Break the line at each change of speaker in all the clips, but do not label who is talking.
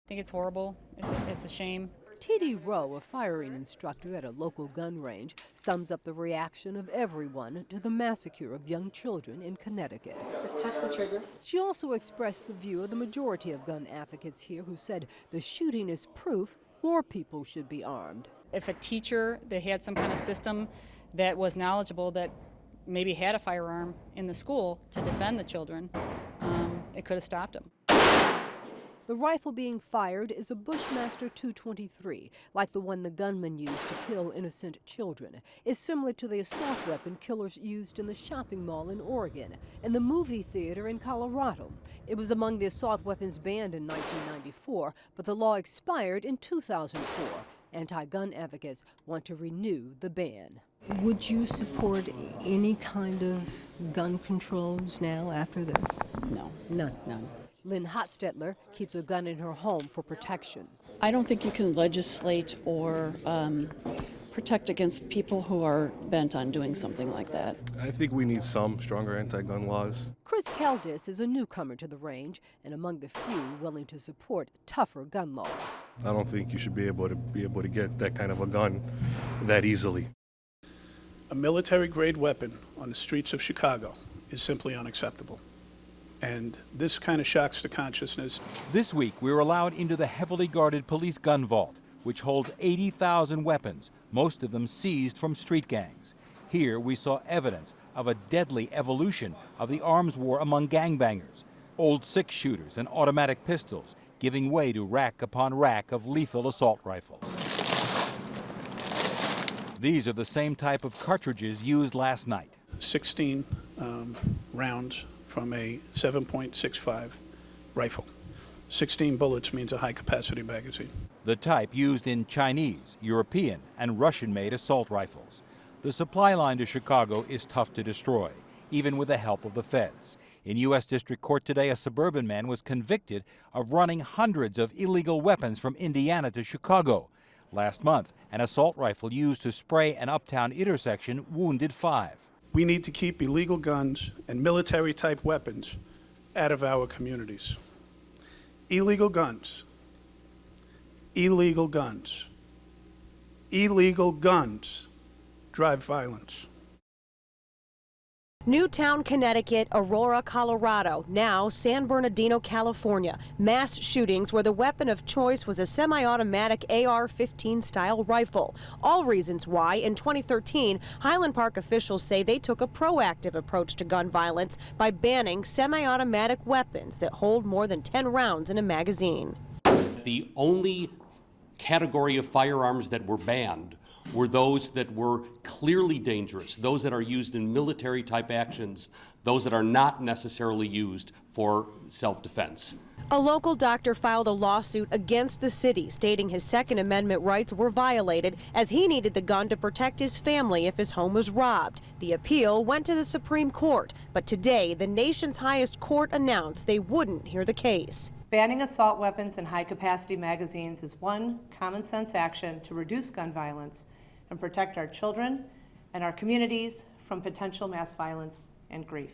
I think it's horrible. It's a shame.
T.D. Rowe, a firing instructor at a local gun range, sums up the reaction of everyone to the massacre of young children in Connecticut.
Just touch the trigger.
She also expressed the view of the majority of gun advocates here who said the shooting is proof more people should be armed.
If a teacher that had some kind of system that was knowledgeable, that maybe had a firearm in the school to defend the children, it could have stopped them.
The rifle being fired is a Bushmaster 223, like the one the gunman used to kill innocent children. It's similar to the assault weapon killers used in the shopping mall in Oregon and the movie theater in Colorado. It was among the assault weapons banned in 1994, but the law expired in 2004. Anti-gun advocates want to renew the ban. Would you support any kind of gun controls now after this?
No.
None.
None.
Lynn Hotstetler keeps a gun in her home for protection.
I don't think you can legislate or protect against people who are bent on doing something like that.
I think we need some stronger anti-gun laws.
Chris Caldis is a newcomer to the range and among the few willing to support tougher gun laws.
I don't think you should be able to get that kind of a gun that easily.
A military-grade weapon on the streets of Chicago is simply unacceptable. And this kind of shocks the consciousness.
This week, we were allowed into the heavily guarded police gun vault, which holds 80,000 weapons, most of them seized from street gangs. Here, we saw evidence of a deadly evolution of the arms war among gangbangers, old six-shooters and automatic pistols, giving way to rack upon rack of lethal assault rifles. These are the same type of cartridges used last night.
16 rounds from a 7.65 rifle. 16 bullets means a high-capacity magazine.
The type used in Chinese, European, and Russian-made assault rifles. The supply line to Chicago is tough to destroy, even with the help of the feds. In U.S. District Court today, a suburban man was convicted of running hundreds of illegal weapons from Indiana to Chicago. Last month, an assault rifle used to spray an uptown intersection wounded 5.
We need to keep illegal guns and military-type weapons out of our communities. Illegal guns. Illegal guns. Illegal guns drive violence.
Newtown, Connecticut, Aurora, Colorado, now San Bernardino, California. Mass shootings where the weapon of choice was a semi-automatic AR-15 style rifle. All reasons why, in 2013, Highland Park officials say they took a proactive approach to gun violence by banning semi-automatic weapons that hold more than 10 rounds in a magazine.
The only category of firearms that were banned were those that were clearly dangerous, those that are used in military-type actions, those that are not necessarily used for self-defense.
A local doctor filed a lawsuit against the city, stating his Second Amendment rights were violated as he needed the gun to protect his family if his home was robbed. The appeal went to the Supreme Court, but today the nation's highest court announced they wouldn't hear the case.
Banning assault weapons and high-capacity magazines is one common-sense action to reduce gun violence and protect our children and our communities from potential mass violence and grief.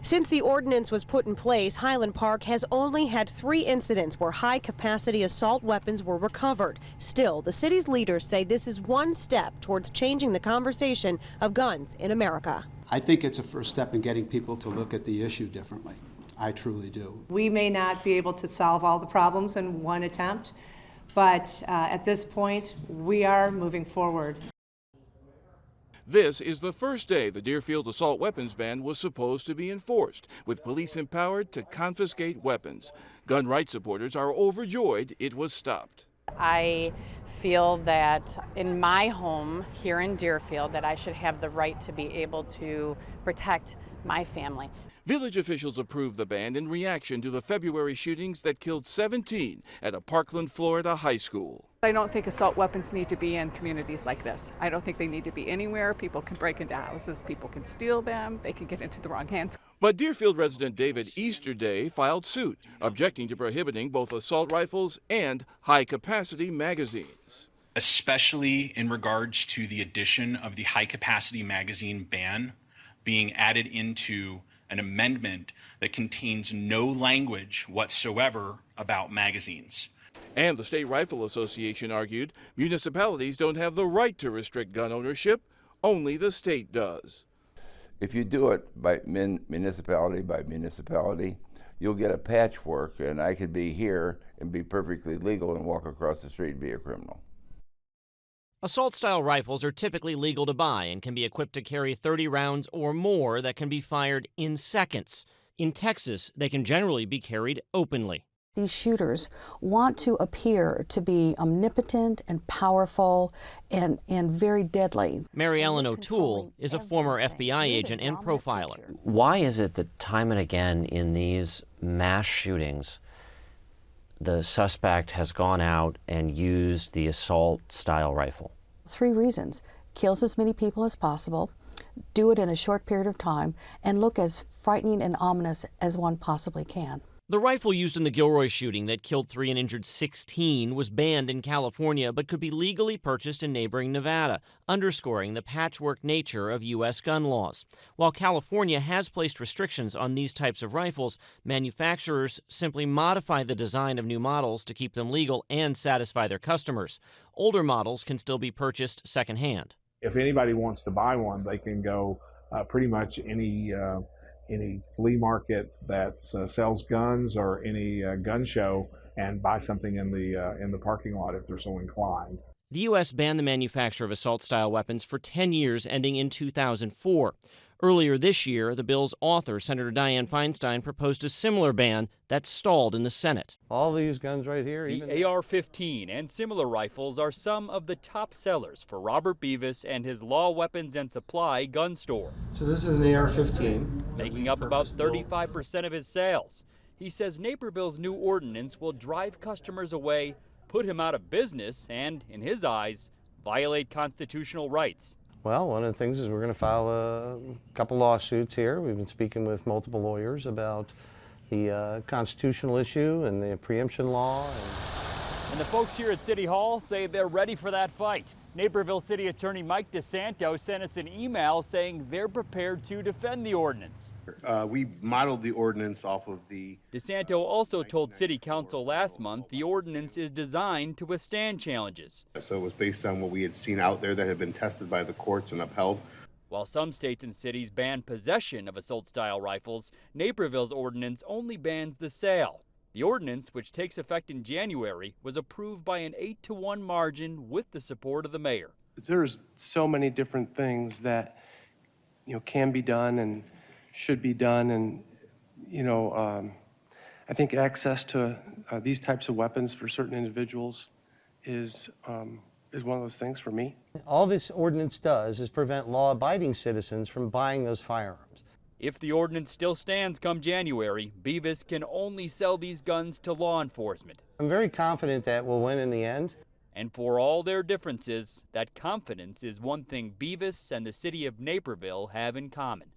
Since the ordinance was put in place, Highland Park has only had 3 incidents where high-capacity assault weapons were recovered. Still, the city's leaders say this is one step towards changing the conversation of guns in America.
I think it's a first step in getting people to look at the issue differently. I truly do.
We may not be able to solve all the problems in one attempt, but at this point, we are moving forward.
This is the first day the Deerfield assault weapons ban was supposed to be enforced, with police empowered to confiscate weapons. Gun rights supporters are overjoyed it was stopped.
I feel that in my home here in Deerfield that I should have the right to be able to protect my family.
Village officials approved the ban in reaction to the February shootings that killed 17 at a Parkland, Florida high school.
I don't think assault weapons need to be in communities like this. I don't think they need to be anywhere. People can break into houses, people can steal them, they can get into the wrong hands.
But Deerfield resident David Easterday filed suit, objecting to prohibiting both assault rifles and high-capacity magazines.
Especially in regards to the addition of the high-capacity magazine ban being added into an amendment that contains no language whatsoever about magazines.
And the State Rifle Association argued municipalities don't have the right to restrict gun ownership, only the state does.
If you do it by municipality by municipality, you'll get a patchwork, and I could be here and be perfectly legal and walk across the street and be a criminal.
Assault-style rifles are typically legal to buy and can be equipped to carry 30 rounds or more that can be fired in seconds. In Texas, they can generally be carried openly.
These shooters want to appear to be omnipotent and powerful and very deadly.
Mary Ellen O'Toole is a former FBI agent and profiler.
Why is it that time and again in these mass shootings, the suspect has gone out and used the assault-style rifle?
3 reasons. Kills as many people as possible, do it in a short period of time, and look as frightening and ominous as one possibly can.
The rifle used in the Gilroy shooting that killed 3 and injured 16 was banned in California but could be legally purchased in neighboring Nevada, underscoring the patchwork nature of U.S. gun laws. While California has placed restrictions on these types of rifles, manufacturers simply modify the design of new models to keep them legal and satisfy their customers. Older models can still be purchased secondhand.
If anybody wants to buy one, they can go pretty much any flea market that sells guns or any gun show and buy something in the parking lot if they're so inclined.
The U.S. banned the manufacture of assault-style weapons for 10 years, ending in 2004. Earlier this year, the bill's author, Senator Dianne Feinstein, proposed a similar ban that stalled in the Senate.
All these guns right here.
The AR-15 and similar rifles are some of the top sellers for Robert Beavis and his Law Weapons and Supply gun store.
So this is an AR-15.
Making up about 35% of his sales. He says Naperville's new ordinance will drive customers away, put him out of business, and, in his eyes, violate constitutional rights.
Well, one of the things is we're going to file a couple lawsuits here. We've been speaking with multiple lawyers about the constitutional issue and the preemption law.
And the folks here at City Hall say they're ready for that fight. Naperville City Attorney Mike DeSanto sent us an email saying they're prepared to defend the ordinance.
We modeled the ordinance off of the...
DeSanto also told City Council last month the ordinance is designed to withstand challenges.
So it was based on what we had seen out there that had been tested by the courts and upheld.
While some states and cities ban possession of assault-style rifles, Naperville's ordinance only bans the sale. The ordinance, which takes effect in January, was approved by an 8-to-1 margin with the support of the mayor.
There's so many different things that, can be done and should be done, and, I think access to these types of weapons for certain individuals is one of those things for me.
All this ordinance does is prevent law-abiding citizens from buying those firearms.
If the ordinance still stands come January, Beavis can only sell these guns to law enforcement.
I'm very confident that we'll win in the end.
And for all their differences, that confidence is one thing Beavis and the city of Naperville have in common.